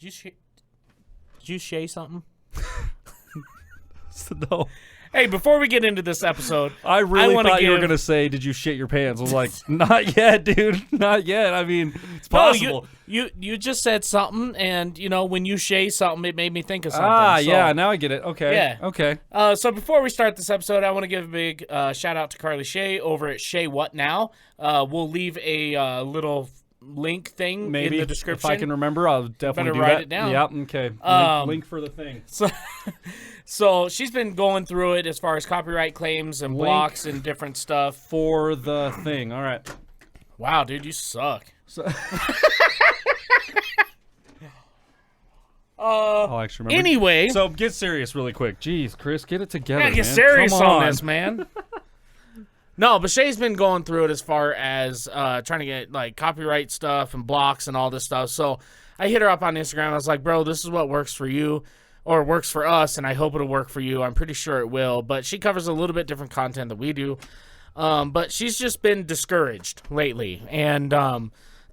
Did you say something? No. Hey, before we get into this episode, I really thought you were going to say, did you shit your pants? I was like, not yet, dude. Not yet. I mean, it's possible. No, you just said something, and, when you say something, it made me think of something. Yeah, now I get it. Okay. Yeah. Okay. So before we start this episode, I want to give a big shout-out to Carly Shay over at Shay What Now. We'll leave a little link thing Maybe in the description. if I can remember, I'll definitely Better do write that. it down. Yep. Okay. Link for the thing. So she's been going through it as far as copyright claims and blocks and different stuff. For the thing. All right. Wow, dude, you suck. I'll actually remember. Anyway. So get serious really quick. Jeez, Chris, get it together, Yeah, get man. serious Come on this, man. No, but Shay's been going through it as far as trying to get like copyright stuff and blocks and all this stuff. So I hit her up on Instagram. I was like, bro, this is what works for you or works for us, and I hope it'll work for you. I'm pretty sure it will. But she covers a little bit different content than we do. But she's just been discouraged lately. And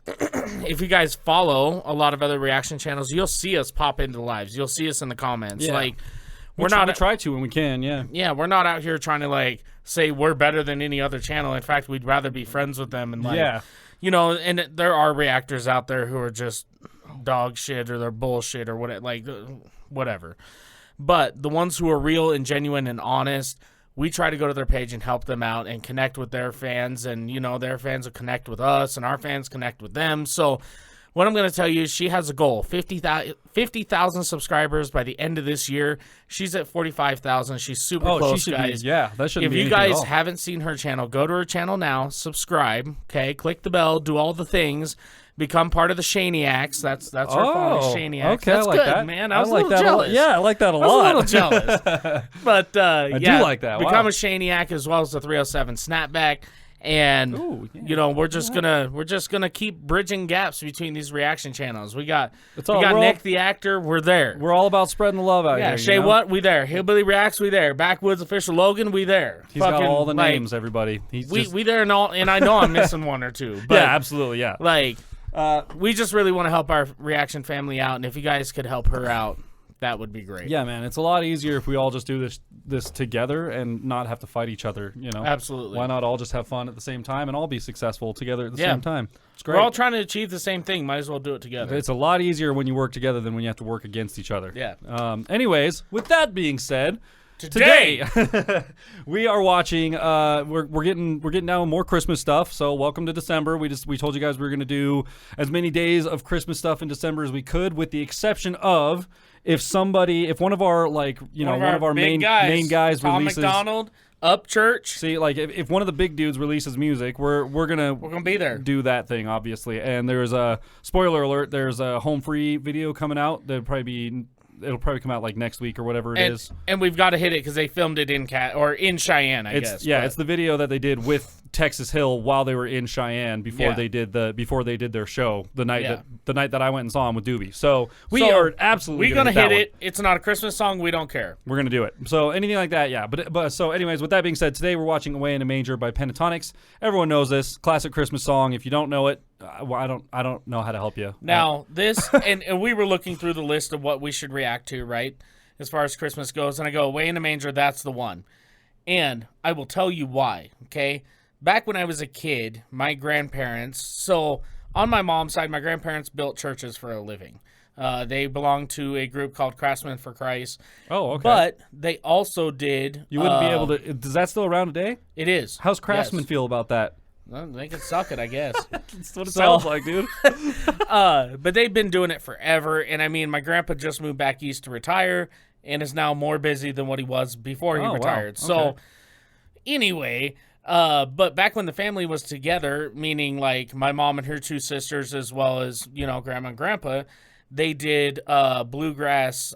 if you guys follow a lot of other reaction channels, you'll see us pop into the lives. You'll see us in the comments. Yeah. Like, we try to when we can, yeah. Yeah, we're not out here trying to, like, say we're better than any other channel. In fact, we'd rather be friends with them. And, like, yeah. And there are reactors out there who are just dog shit or they're bullshit or whatever. But the ones who are real and genuine and honest, we try to go to their page and help them out and connect with their fans. And, their fans will connect with us and our fans connect with them. So what I'm going to tell you is she has a goal, 50,000 subscribers by the end of this year. She's at 45,000. She's super close, guys. That shouldn't be If you guys haven't seen her channel, go to her channel now, subscribe, okay? Click the bell, do all the things, become part of the Shaniacs. That's her phone, Shaniacs. Okay, that's I like good, that. man. I was a little jealous. I like that a lot. I was a little jealous. But, I do like that. Become Wow. a Shaniac as well as the 307 Snapback. And we're just gonna keep bridging gaps between these reaction channels. We got Nick the actor. We're there. We're all about spreading the love out here. Yeah, Shay What? We there. Hillbilly Reacts. We there. Backwoods Official Logan. We there. He's got all the names. Everybody. We there and all. And I know I'm missing one or two. But yeah, absolutely. Yeah. We just really want to help our reaction family out, and if you guys could help her out, that would be great. Yeah, man. It's a lot easier if we all just do this together and not have to fight each other, Absolutely. Why not all just have fun at the same time and all be successful together at the same time? It's great. We're all trying to achieve the same thing. Might as well do it together. It's a lot easier when you work together than when you have to work against each other. Yeah. Anyways, with that being said, Today we are watching. We're getting down more Christmas stuff. So welcome to December. We told you guys we were going to do as many days of Christmas stuff in December as we could, with the exception of if one of our one of our main guys Tom releases. McDonald, Upchurch. See, if one of the big dudes releases music, we're gonna be there. Do that thing, obviously. And there's a spoiler alert. There's a home free video coming out. It'll probably come out like next week or whatever it is. And we've got to hit it because they filmed it in Cheyenne, I guess. Yeah, it's the video that they did with Texas Hill while they were in Cheyenne before they did their show the night that I went and saw him with Doobie. So we are absolutely gonna hit it. It's not a Christmas song. We don't care. We're gonna do it. So anything like that, yeah. But so anyways, with that being said, today we're watching "Away in a Manger" by Pentatonix. Everyone knows this classic Christmas song. If you don't know it, I don't know how to help you. Now this and we were looking through the list of what we should react to, right? As far as Christmas goes, and I go, "Away in a Manger," that's the one. And I will tell you why, okay? Back when I was a kid, my grandparents, so on my mom's side, my grandparents built churches for a living. They belonged to a group called Craftsmen for Christ. Oh, okay. But they also did... You wouldn't be able to... Is that still around today? It is. How's Craftsmen feel about that? Well, they can suck it, I guess. That's what it sounds like, dude. But they've been doing it forever. And I mean, my grandpa just moved back east to retire and is now more busy than what he was before he retired. Wow. Okay. So anyway... but back when the family was together, meaning like my mom and her two sisters, as well as, grandma and grandpa, they did bluegrass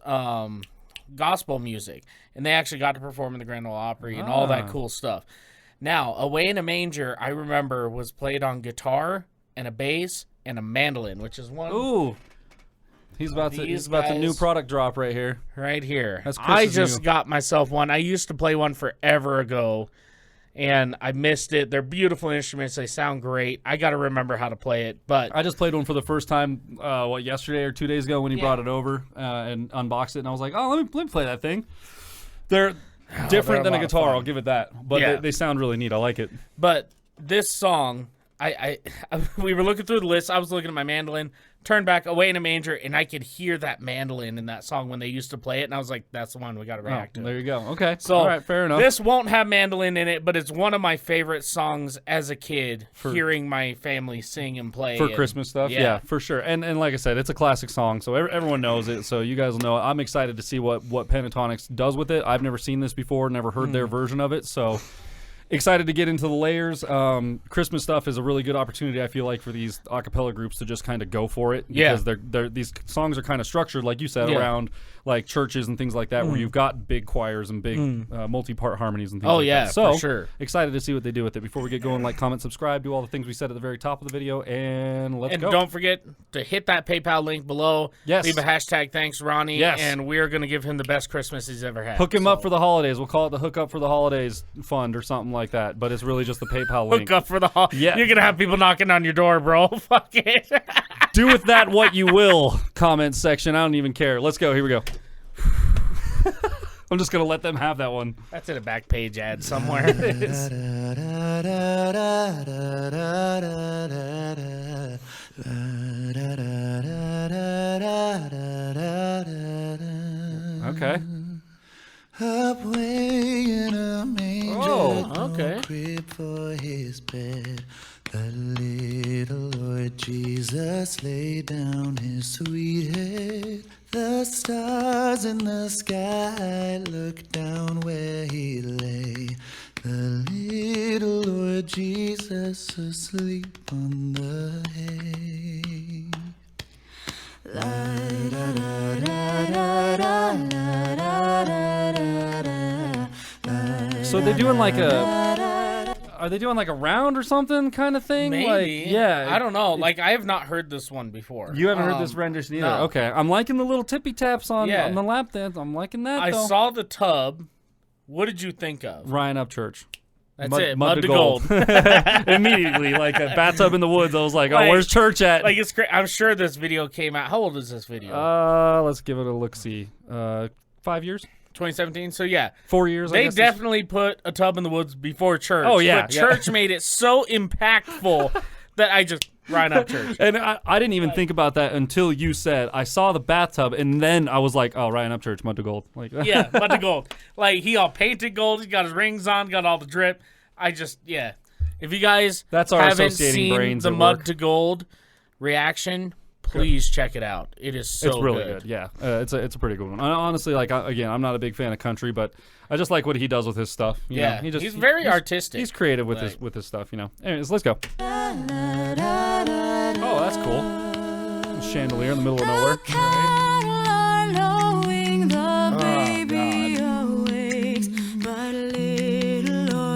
gospel music. And they actually got to perform in the Grand Ole Opry and all that cool stuff. Now, "Away in a Manger," I remember, was played on guitar and a bass and a mandolin, which is one. Ooh. He's about to new product drop right here. Right here. That's I just got myself one. I used to play one forever ago. and I missed it. They're beautiful instruments. They sound great. I got to remember how to play it. But I just played one for the first time, yesterday or 2 days ago when he brought it over and unboxed it, and I was like, oh, let me play that thing. They're different than a guitar, I'll give it that. But they sound really neat. I like it. But this song, we were looking through the list. I was looking at my mandolin, turned back, Away in a Manger, and I could hear that mandolin in that song when they used to play it, and I was like, that's the one we got to react to. There you go. Okay. So all right, fair enough. This won't have mandolin in it, but it's one of my favorite songs as a kid, hearing my family sing and play. For Christmas stuff? Yeah, for sure. And like I said, it's a classic song, so everyone knows it, so you guys will know it. I'm excited to see what Pentatonix does with it. I've never seen this before, never heard their version of it, so... Excited to get into the layers. Christmas stuff is a really good opportunity, I feel like, for these a cappella groups to just kind of go for it. Because these songs are kind of structured, like you said, around like churches and things like that, where you've got big choirs and big multi-part harmonies and things like that. So, for sure. Excited to see what they do with it. Before we get going, like, comment, subscribe, do all the things we said at the very top of the video, and let's go. And don't forget to hit that PayPal link below. Yes. Leave a hashtag, thanks, Ronnie. Yes. And we're going to give him the best Christmas he's ever had. Hook him up for the holidays. We'll call it the Hook Up for the Holidays Fund or something like that. But it's really just the PayPal link. Hook up for the holidays. Yeah. You're going to have people knocking on your door, bro. Fuck it. Do with that what you will, comment section. I don't even care. Let's go. Here we go. I'm just going to let them have that one. That's in a back page ad somewhere. Okay. Up way in a manger, okay. crib for his bed. The little Lord Jesus laid down his sweet head. The stars in the sky looked down where he lay. The little Lord Jesus asleep on the hay. So they're doing like are they doing like a round or something kind of thing? Maybe. Like, yeah. I don't know. Like, I have not heard this one before. You haven't heard this rendition either? No. Okay. I'm liking the little tippy taps on the lap dance. I'm liking that, though. I saw the tub. What did you think of? Ryan Upchurch. That's it. Mud to gold. Immediately, like a bathtub in the woods. I was like, oh, where's church at? Like, it's great. I'm sure this video came out. How old is this video? Let's give it a look-see. 5 years? 2017. So, yeah. 4 years, I They guess. definitely put a tub in the woods before church. Oh, yeah. But church made it so impactful that I just Ryan Upchurch. And I didn't even think about that until you said, I saw the bathtub, and then I was like, oh, Ryan Upchurch, Mud to Gold. Like, yeah, Mud to Gold. Like, he all painted gold. He got his rings on, got all the drip. If you guys That's our haven't associating seen brains the at Mud work. to Gold reaction, please check it out. It is so it's really good. Yeah, it's a pretty good one. Honestly, like again, I'm not a big fan of country, but I just like what he does with his stuff. You know? He's very artistic. He's creative with his stuff. You know. Anyways, let's go. Oh, that's cool. A chandelier in the middle of nowhere.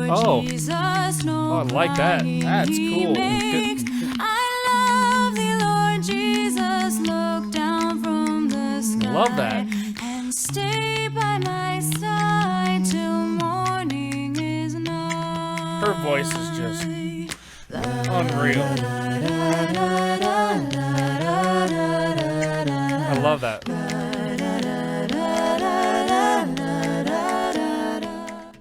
Oh, I like that. That's cool. Love that. And stay by my side till morning is nigh. Her voice is just unreal. I love that.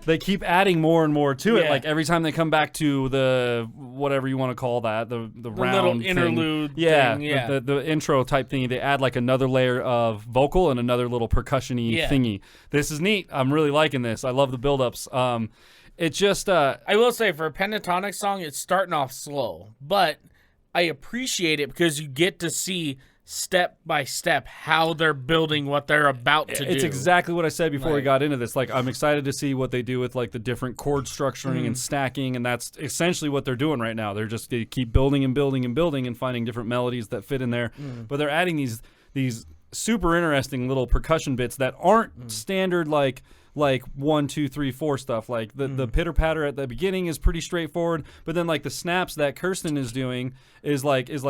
They keep adding more and more to it. Yeah. Like every time they come back to the whatever you want to call that, the round little interlude thing. Yeah, thing, yeah. The intro type thingy. They add like another layer of vocal and another little percussion-y thingy. This is neat. I'm really liking this. I love the build-ups. It just I will say, for a Pentatonix song, it's starting off slow, but I appreciate it because you get to see step by step how they're building what they're about to do. It's exactly what I said before we got into this. Like, I'm excited to see what they do with like the different chord structuring and stacking, and that's essentially what they're doing right now. They keep building and building and building and finding different melodies that fit in there, but they're adding these super interesting little percussion bits that aren't standard like 1, 2, 3, 4 stuff. Like the pitter patter at the beginning is pretty straightforward, but then like the snaps that Kirsten is doing is like she's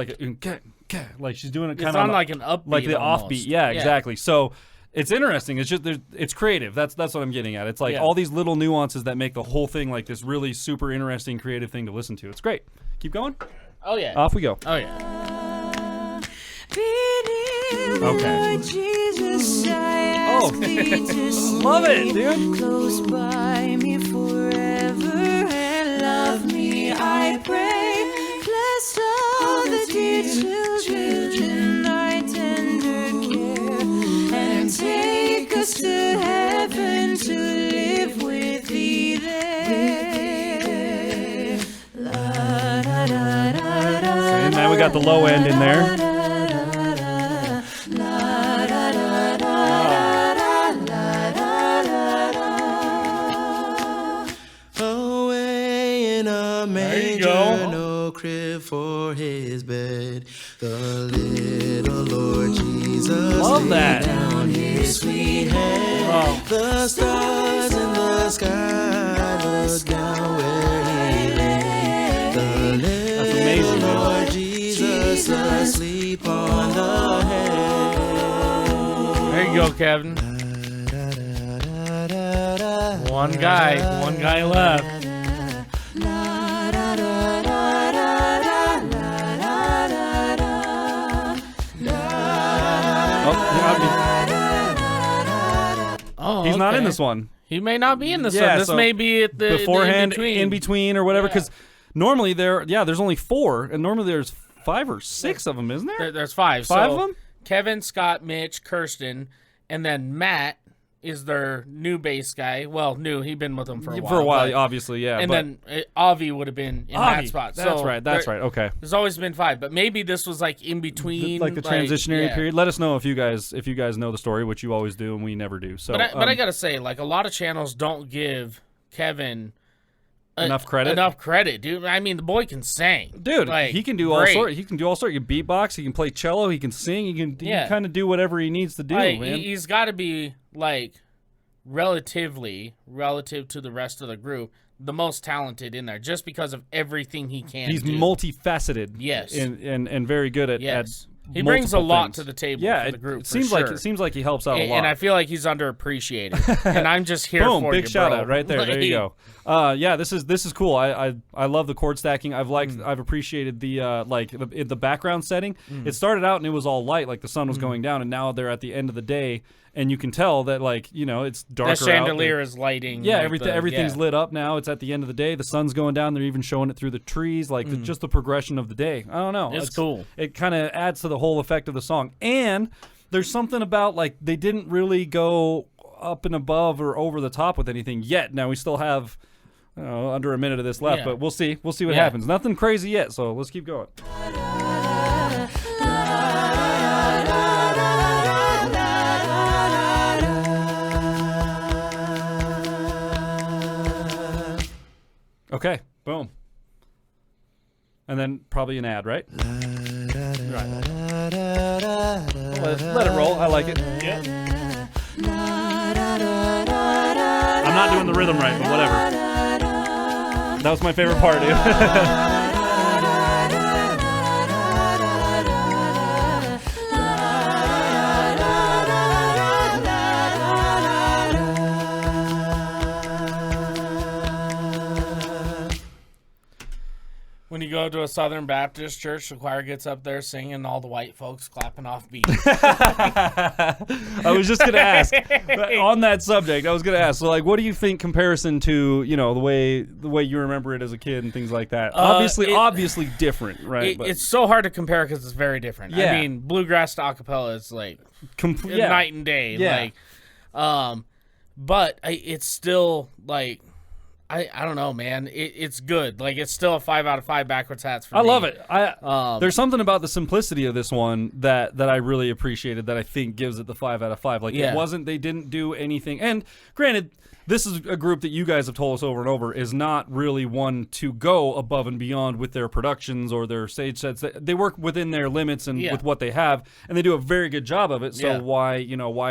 doing it kind of like an upbeat, like the almost. offbeat. Yeah, exactly. So It's interesting. It's just it's creative. That's what I'm getting at. It's like all these little nuances that make the whole thing like this really super interesting, creative thing to listen to. It's great. Keep going. Oh yeah. Off we go. Oh yeah. Okay. Jesus, Oh, love it, dude. Close by me forever and love me, I pray. Bless all the dear children, thy tender care, and take us to heaven to live with thee there. La, da, da, da, da, And now we got the low end in there. Away in a manger, go. no crib for his bed. The little Lord Jesus Love laid that. down his sweet head. Oh. The stars in the sky look down where he lay. The little amazing, man. Lord Jesus asleep on the hay. There you go, Kevin. One guy left. Oh, He's not in okay. this one. He may not be in this Yeah, one. This so may be at the Beforehand, in between. or whatever. Because normally there's only 4, and normally there's 5 or 6 of them, isn't there? There's 5. 5 so of them? Kevin, Scott, Mitch, Kirsten, and then Matt is their new bass guy. Well, new. He'd been with them for a while. For a while, but- obviously, yeah. and but then Avi would have been in Avi, that spot. That's So right. That's there- right. Okay. There's always been 5, but maybe this was like in between, Like the transitionary yeah. period. Let us know if you guys know the story, which you always do, and we never do. So, But I gotta say, like a lot of channels don't give Kevin enough credit. Enough credit, dude. I mean, the boy can sing, Dude, Like, he can do all great. sorts. He can do all sorts. He can beatbox. He can play cello. He can sing. He can kind of do whatever he needs to do, Like, man. he's got to be like relative to the rest of the group, the most talented in there, just because of everything he can. He's do. multifaceted. Yes. and very good at. Yes. At He brings a multiple lot things. to the table. Yeah, for the group. it seems for like sure. it seems like he helps out a lot. And I feel like he's underappreciated. And I'm just here Boom! for Big you, shout bro. out right there. There you go. Yeah, this is cool. I love the chord stacking. I've appreciated the the background setting. It started out and it was all light, like the sun was going down, and now they're at the end of the day, and you can tell that it's darker. The chandelier is lighting. Yeah, like everything's lit up now. It's at the end of the day. The sun's going down. They're even showing it through the trees, just the progression of the day. I don't know. It's cool. It kind of adds to the whole effect of the song. And there's something about they didn't really go up and above or over the top with anything yet. Now we still have under a minute of this left, Yeah. but we'll see. We'll see what Yeah. happens. Nothing crazy yet, so let's keep going. Okay, boom. And then probably an ad, right? Let it roll. I like it. Yeah. I'm not doing the rhythm right, but whatever. That was my favorite part, dude. When you go to a Southern Baptist church, the choir gets up there singing, and all the white folks clapping off beat. I was just gonna ask on that subject. I was gonna ask. So, what do you think comparison to the way you remember it as a kid and things like that? Obviously different, right? It's so hard to compare because it's very different. Yeah. I mean, bluegrass to acapella is like night and day. Yeah. But it's still like. I don't know, man. It's good. Like, it's still a 5 out of 5 backwards hats for me. I love it. There's something about the simplicity of this one that I really appreciated that I think gives it the 5 out of 5. It wasn't, they didn't do anything. And granted, this is a group that you guys have told us over and over is not really one to go above and beyond with their productions or their stage sets. They work within their limits and with what they have, and they do a very good job of it. So why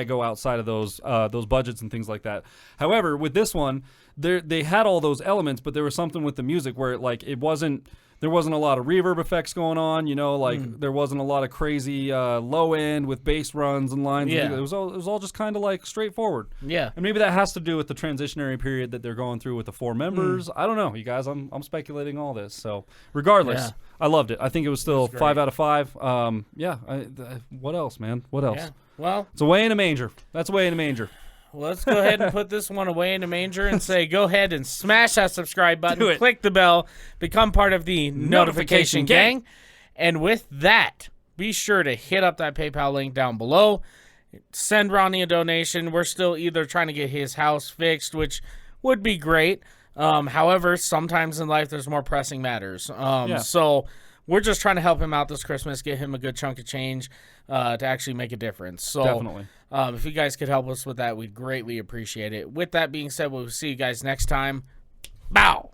go outside of those budgets and things like that? However, with this one, they had all those elements, but there was something with the music where it wasn't there wasn't a lot of reverb effects going on, like there wasn't a lot of crazy low end with bass runs and lines. Yeah. It was all just kind of like straightforward. Yeah. And maybe that has to do with the transitionary period that they're going through with the 4 members. I don't know, you guys. I'm speculating all this. So regardless, I loved it. I think it was still 5 out of 5. What else, man? What else? Yeah. Well, it's Away in a Manger. That's Away in a Manger. let's go ahead and put this one away in a manger and say, go ahead and smash that subscribe button, Do it. click the bell, become part of the notification gang. And with that, be sure to hit up that PayPal link down below. Send Ronnie a donation. We're still either trying to get his house fixed, which would be great. However, sometimes in life there's more pressing matters. So we're just trying to help him out this Christmas, get him a good chunk of change to actually make a difference. So Definitely. If you guys could help us with that, we'd greatly appreciate it. With that being said, we'll see you guys next time. Bow!